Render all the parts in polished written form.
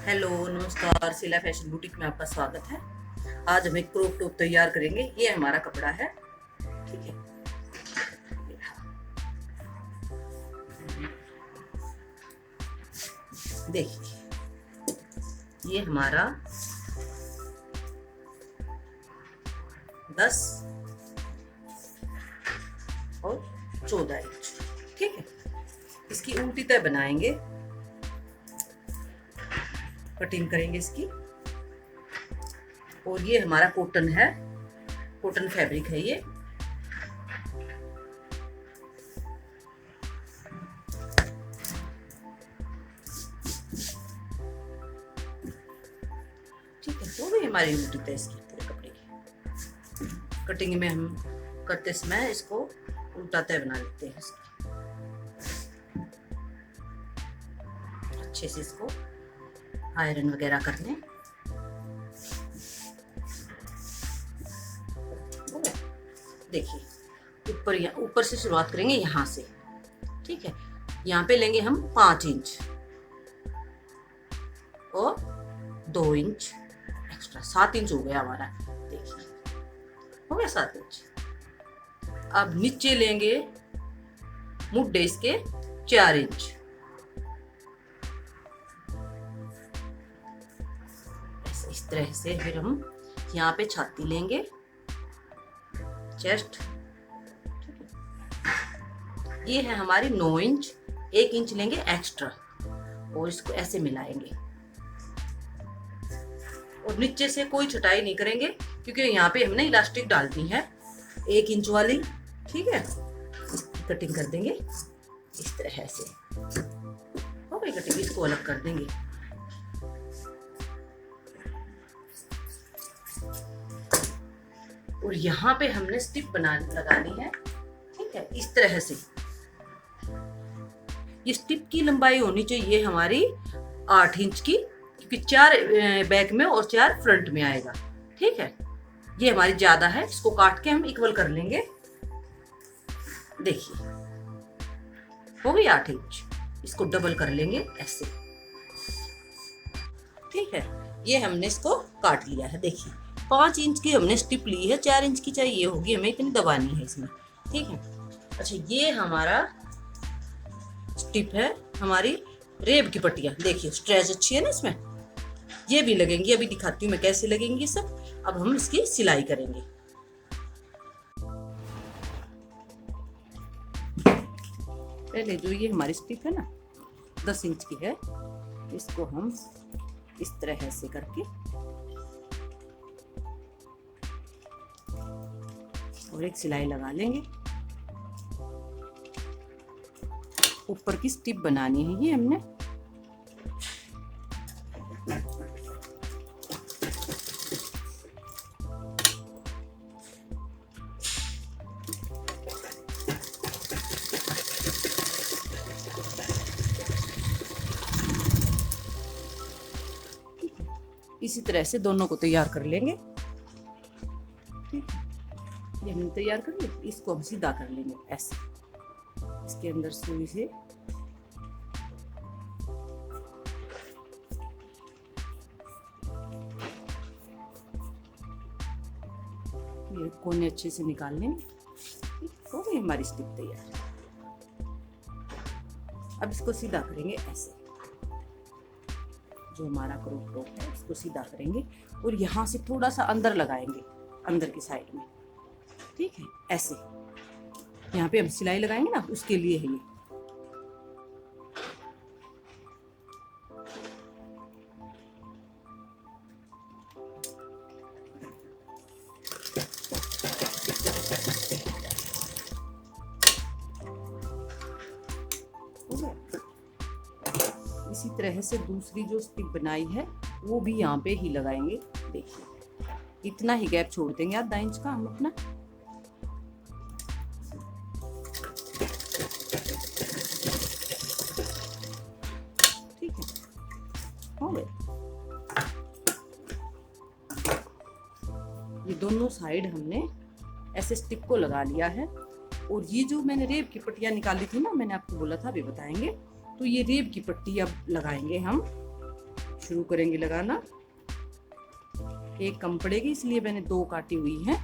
Hello नमस्कार, सिला fashion boutique में आपका स्वागत है। आज हम एक क्रॉप टॉप तैयार करेंगे। ये हमारा कपड़ा है, ठीक है। देखिए, ये हमारा 10 और 14 इंच, ठीक है। इसकी उल्टी तय बनाएंगे, कटिंग करेंगे इसकी। और ये हमारा कॉटन है, कॉटन फैब्रिक है ये। ठीक है, तो भी हमारी उल्टी तय इसकी पूरे कपड़े की कटिंग में हम करते समय इसको उल्टा तय बना लेते हैं इसकी। अच्छे से इसको आयरन वगैरह कर लें। देखिए, ऊपर से शुरुआत करेंगे, यहाँ से, ठीक है। यहाँ पे लेंगे हम 5 इंच और 2 इंच एक्स्ट्रा, 7 इंच हो गया हमारा। देखिए, हो गया 7 इंच। अब नीचे लेंगे मुड्डे इसके 4 इंच। इस तरह से फिर हम यहाँ पे छाती लेंगे, चेस्ट, ये है हमारी 9 इंच। 1 इंच लेंगे एक्स्ट्रा और इसको ऐसे मिलाएंगे। और नीचे से कोई छटाई नहीं करेंगे क्योंकि यहाँ पे हमने इलास्टिक डालनी है 1 इंच वाली, ठीक है। कटिंग कर देंगे इस तरह से। हो गई कटिंग, इसको अलग कर देंगे। और यहाँ पे हमने स्टिप लगानी है, ठीक है। इस तरह से ये स्टिप की लंबाई होनी चाहिए हमारी 8 इंच की, क्योंकि 4 बैक में और 4 फ्रंट में आएगा, ठीक है। ये हमारी ज्यादा है, इसको काट के हम इक्वल कर लेंगे। देखिए, हो गई 8 इंच। इसको डबल कर लेंगे ऐसे, ठीक है। ये हमने इसको काट लिया है। देखिए, 5 इंच की हमने स्टिप ली है, 4 इंच की चाहिए होगी हमें, इतनी दबानी है इसमें, ठीक है। अच्छा, ये हमारा स्टिप है हमारी रेब की पट्टियां। देखिए, स्ट्रेच अच्छी है ना इसमें, ये भी लगेंगी। अभी दिखाती हूँ मैं कैसे लगेंगी सब। अब हम इसकी सिलाई करेंगे। पहले जो ये हमारी स्टिप है ना, 10 इंच की है, इसको हम इस तरह से करके और एक सिलाई लगा लेंगे। ऊपर की स्टिप बनानी है ये हमने। इसी तरह से दोनों को तैयार कर लेंगे, ठीक है। ये हमने तैयार कर लिया, इसको हम सीधा कर लेंगे ऐसे। इसके अंदर सुई से ये कोने अच्छे से निकाल लेंगे। हो गई हमारी स्टिप तैयार। अब इसको सीधा करेंगे ऐसे। जो हमारा क्रॉप टॉप है इसको सीधा करेंगे और यहाँ से थोड़ा सा अंदर लगाएंगे, अंदर की साइड में, ठीक है। ऐसे यहाँ पे हम सिलाई लगाएंगे ना, उसके लिए है ये। इसी तरह से दूसरी जो स्टिप बनाई है वो भी यहाँ पे ही लगाएंगे। देखिए, इतना ही गैप छोड़ देंगे आधा इंच का हम अपना। ठीक है, हो गए। ये दोनों साइड हमने ऐसे स्टिप को लगा लिया है। और ये जो मैंने रेब की पट्टियां निकाली थी ना, मैंने आपको बोला था अभी बताएंगे। तो ये रेब की पट्टी अब लगाएंगे हम शुरू करेंगे लगाना। एक कम पड़ेगी इसलिए मैंने 2 काटी हुई हैं,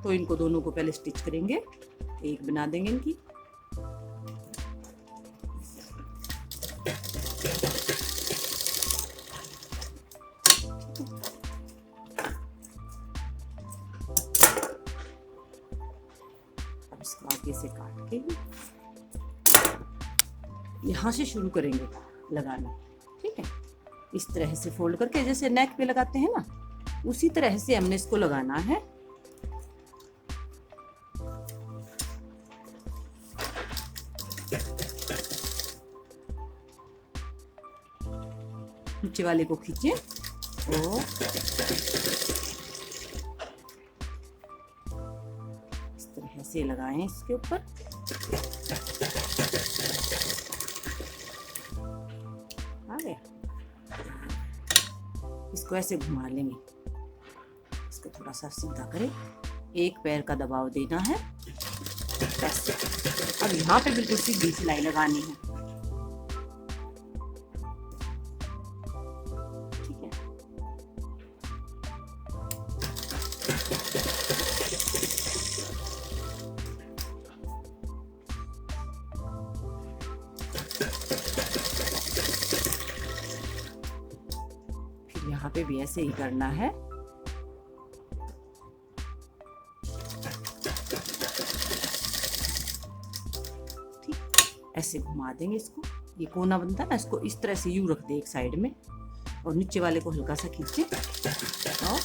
तो इनको दोनों को पहले स्टिच करेंगे, एक बना देंगे इनकी। अब इसको आगे से काट के यहाँ से शुरू करेंगे लगाना, ठीक है। इस तरह से फोल्ड करके जैसे नेक पे लगाते हैं ना, उसी तरह से हमने इसको लगाना है। नीचे वाले को खींचे और इस तरह से लगाएं इसके ऊपर। आ गया। इसको ऐसे घुमा लेंगे, इसको थोड़ा सा सीधा करें, एक पैर का दबाव देना है ऐसे। अब यहाँ पे बिल्कुल सीधी सिलाई लगानी है, ठीक है। फिर यहाँ पे भी ऐसे ही करना है। ऐसे घुमा देंगे इसको, ये कोना बनता है ना, इसको इस तरह से यूं रख दे एक साइड में, और नीचे वाले को हल्का सा खींचे और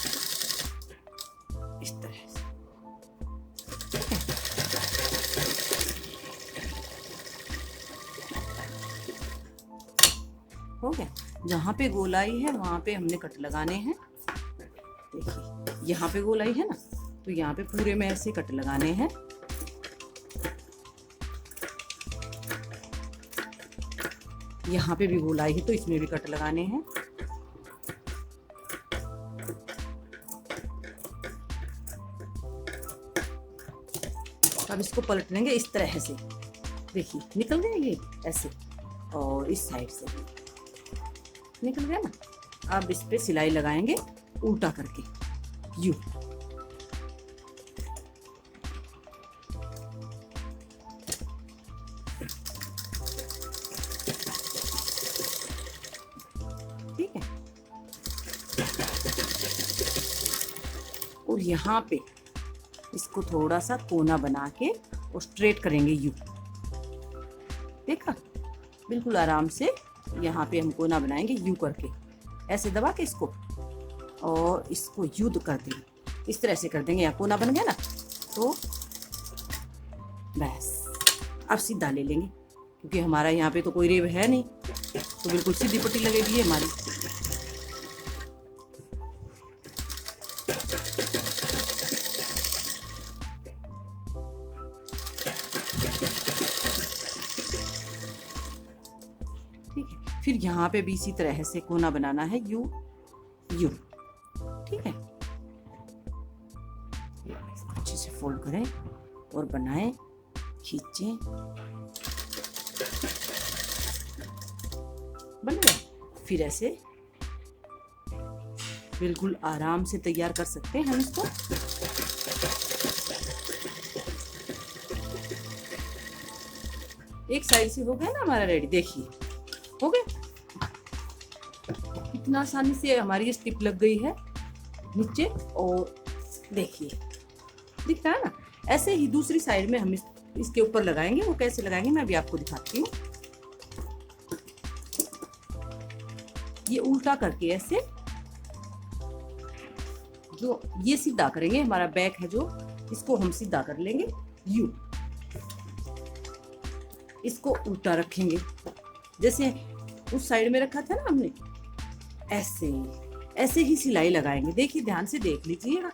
इस तरह से, ठीक है। हो गया। जहाँ पे गोलाई है वहां पे हमने कट लगाने हैं। देखिए यहाँ पे गोलाई है ना, तो यहाँ पे पूरे में ऐसे कट लगाने हैं। यहाँ पे भी गोलाई है तो इसमें भी कट लगाने हैं। अब इसको पलट लेंगे इस तरह से, देखिए निकल गया ये ऐसे, और इस साइड से निकल गया ना। अब इस पे सिलाई लगाएंगे उल्टा करके यूं। ठीक है। और यहाँ पे इसको थोड़ा सा कोना बना के और स्ट्रेट करेंगे यूं। देखा, बिल्कुल आराम से यहाँ पे हम कोना बनाएंगे यूं करके, ऐसे दबा के इसको, और इसको यूं कर देंगे, इस तरह से कर देंगे। यहाँ कोना बन गया ना, तो बस अब सीधा ले लेंगे, क्योंकि हमारा यहाँ पे तो कोई रेब है नहीं, तो बिल्कुल सीधी पट्टी लगेगी है हमारी। ठीक है। फिर यहाँ पे भी इसी तरह से कोना बनाना है यू यू। ठीक है, अच्छे से फोल्ड करें और बनाएं, खींचें, बन गया। फिर ऐसे बिल्कुल आराम से तैयार कर सकते हैं हम इसको। एक साइड से हो गया ना हमारा रेडी, देखिए हो गया। इतना आसानी से हमारी ये स्टिप लग गई है नीचे, और देखिए दिख रहा है ना। ऐसे ही दूसरी साइड में हम इसके ऊपर लगाएंगे। वो कैसे लगाएंगे मैं भी आपको दिखाती हूँ। ये उल्टा करके ऐसे, जो ये सीधा करेंगे, हमारा बैक है जो, इसको हम सीधा कर लेंगे यू। इसको उल्टा रखेंगे जैसे उस साइड में रखा था ना हमने, ऐसे ऐसे ही सिलाई लगाएंगे। देखिए ध्यान से देख लीजिएगा,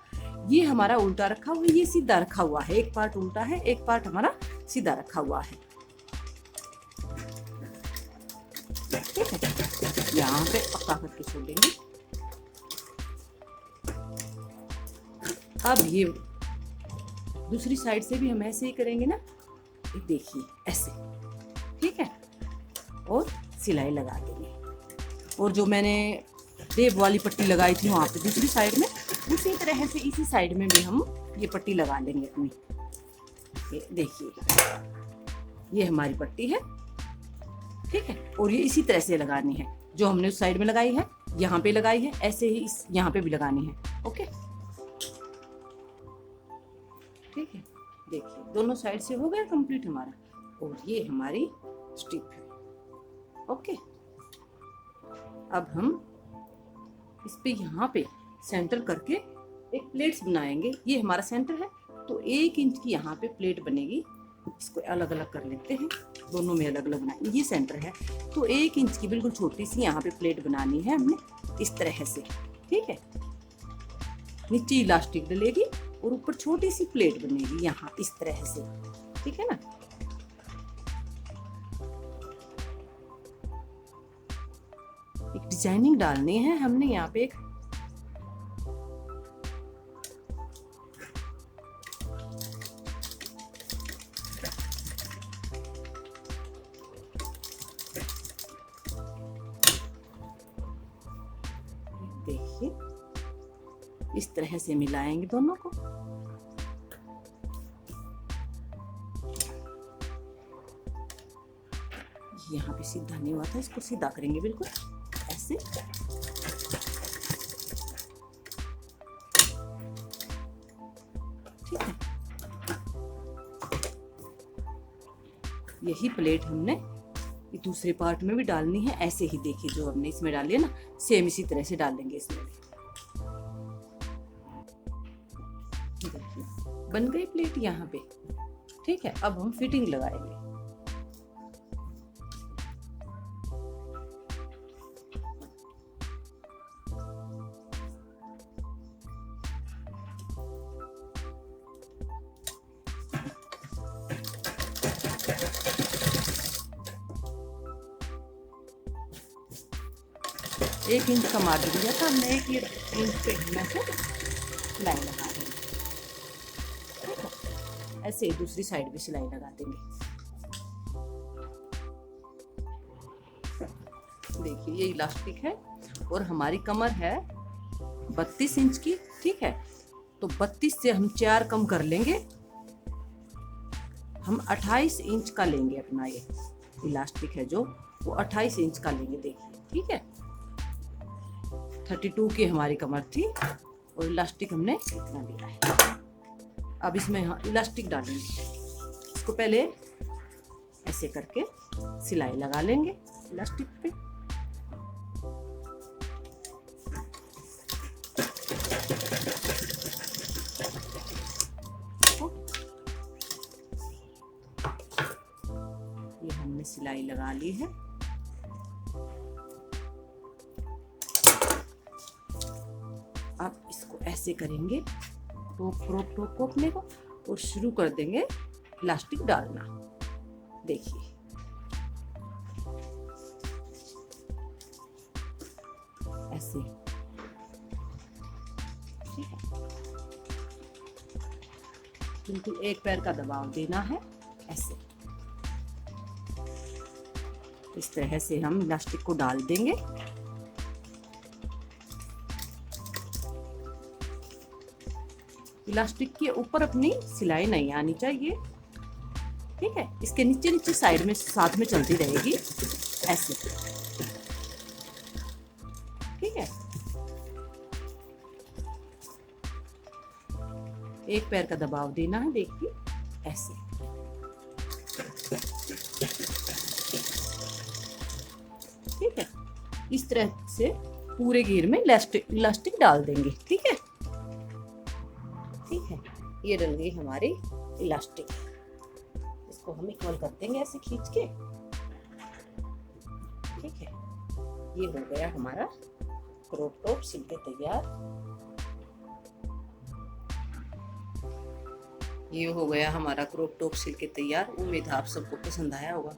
ये हमारा उल्टा रखा हुआ है, ये सीधा रखा हुआ है। एक पार्ट उल्टा है, एक पार्ट हमारा सीधा रखा हुआ है। ठीक है, यहाँ पे पक्का करके छोड़ देंगे। अब ये दूसरी साइड से भी हम ऐसे ही करेंगे ना, देखिए ऐसे। ठीक है, और सिलाई लगा देंगे। और जो मैंने देब वाली पट्टी लगाई थी वहाँ पे दूसरी साइड में, उसी तरह से इसी साइड में भी हम ये पट्टी लगा लेंगे अपनी। ये देखिए, ये हमारी पट्टी है, ठीक है। और ये इसी तरह से लगानी है, जो हमने उस साइड में लगाई है यहाँ पे लगाई है, ऐसे ही इस यहाँ पे भी लगानी है। ओके, ठीक है। देखिए दोनों साइड से हो गया कंप्लीट हमारा, और ये हमारी स्ट्रिप है। ओके, अब हम इस पे यहाँ पे सेंटर करके एक प्लेट्स बनाएंगे। ये हमारा सेंटर है, तो 1 इंच की यहाँ पे प्लेट बनेगी। इसको अलग अलग कर लेते हैं, दोनों में अलग अलग बनाएंगे। ये सेंटर है, तो 1 इंच की बिल्कुल छोटी सी यहाँ पे प्लेट बनानी है हमने, इस तरह से, ठीक है। नीचे इलास्टिक डलेगी और ऊपर छोटी सी प्लेट बनेगी यहाँ इस तरह से, ठीक है ना। एक डिजाइनिंग डालनी है हमने यहाँ पे, एक देखिए इस तरह से मिलाएंगे दोनों को। यहाँ पे सीधा नहीं हुआ था, इसको सीधा करेंगे बिल्कुल ऐसे। ठीक है, यही प्लेट हमने ये दूसरे पार्ट में भी डालनी है, ऐसे ही देखिए जो हमने इसमें डाली है ना, सेम इसी तरह से डालेंगे इसमें भी। देखिए बन गई प्लेट यहाँ पे, ठीक है। अब हम फिटिंग लगाएंगे। एक इंच का मार्जिन दिया था हमने, 1 इंच पे में से सिलाई लगा देंगे, ठीक है। ऐसे ही दूसरी साइड भी सिलाई लगा देंगे। देखिए ये इलास्टिक है और हमारी कमर है 32 इंच की, ठीक है। तो 32 से हम 4 कम कर लेंगे, हम 28 इंच का लेंगे अपना। ये इलास्टिक है जो, वो 28 इंच का लेंगे, देखिए, ठीक है। 32 की हमारी कमर थी और इलास्टिक हमने इतना लिया है। अब इसमें इलास्टिक डालेंगे। इसको पहले ऐसे करके सिलाई लगा लेंगे इलास्टिक पे। ये हमने सिलाई लगा ली है। अब इसको ऐसे करेंगे टोप को अपने को, और शुरू कर देंगे इलास्टिक डालना। देखिए ऐसे, ठीक है। बिल्कुल एक पैर का दबाव देना है ऐसे। इस तरह से हम इलास्टिक को डाल देंगे। इलास्टिक के ऊपर अपनी सिलाई नहीं आनी चाहिए, ठीक है। इसके नीचे नीचे साइड में साथ में चलती रहेगी ऐसे, ठीक है। एक पैर का दबाव देना है, देखिए ऐसे। ठीक है, इस तरह से पूरे घेर में इलास्टिक डाल देंगे, ठीक है। ठीक है, ये डल गई हमारी इलास्टिक। इसको हम इक्वल कर देंगे ऐसे खींच के, ठीक है। ये हो गया हमारा क्रॉप टॉप सिल के तैयार। ये हो गया हमारा क्रॉप टॉप सिल के तैयार। उम्मीद है आप सबको पसंद आया होगा,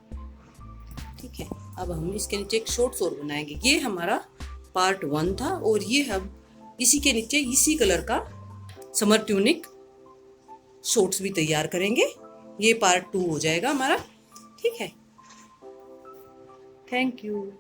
ठीक है। अब हम इसके नीचे एक शॉर्ट्स और बनाएंगे। ये हमारा पार्ट 1 था, और ये हम इसी के नीचे इसी कलर का समर ट्यूनिक शॉर्ट्स भी तैयार करेंगे। ये पार्ट 2 हो जाएगा हमारा, ठीक है। Thank you.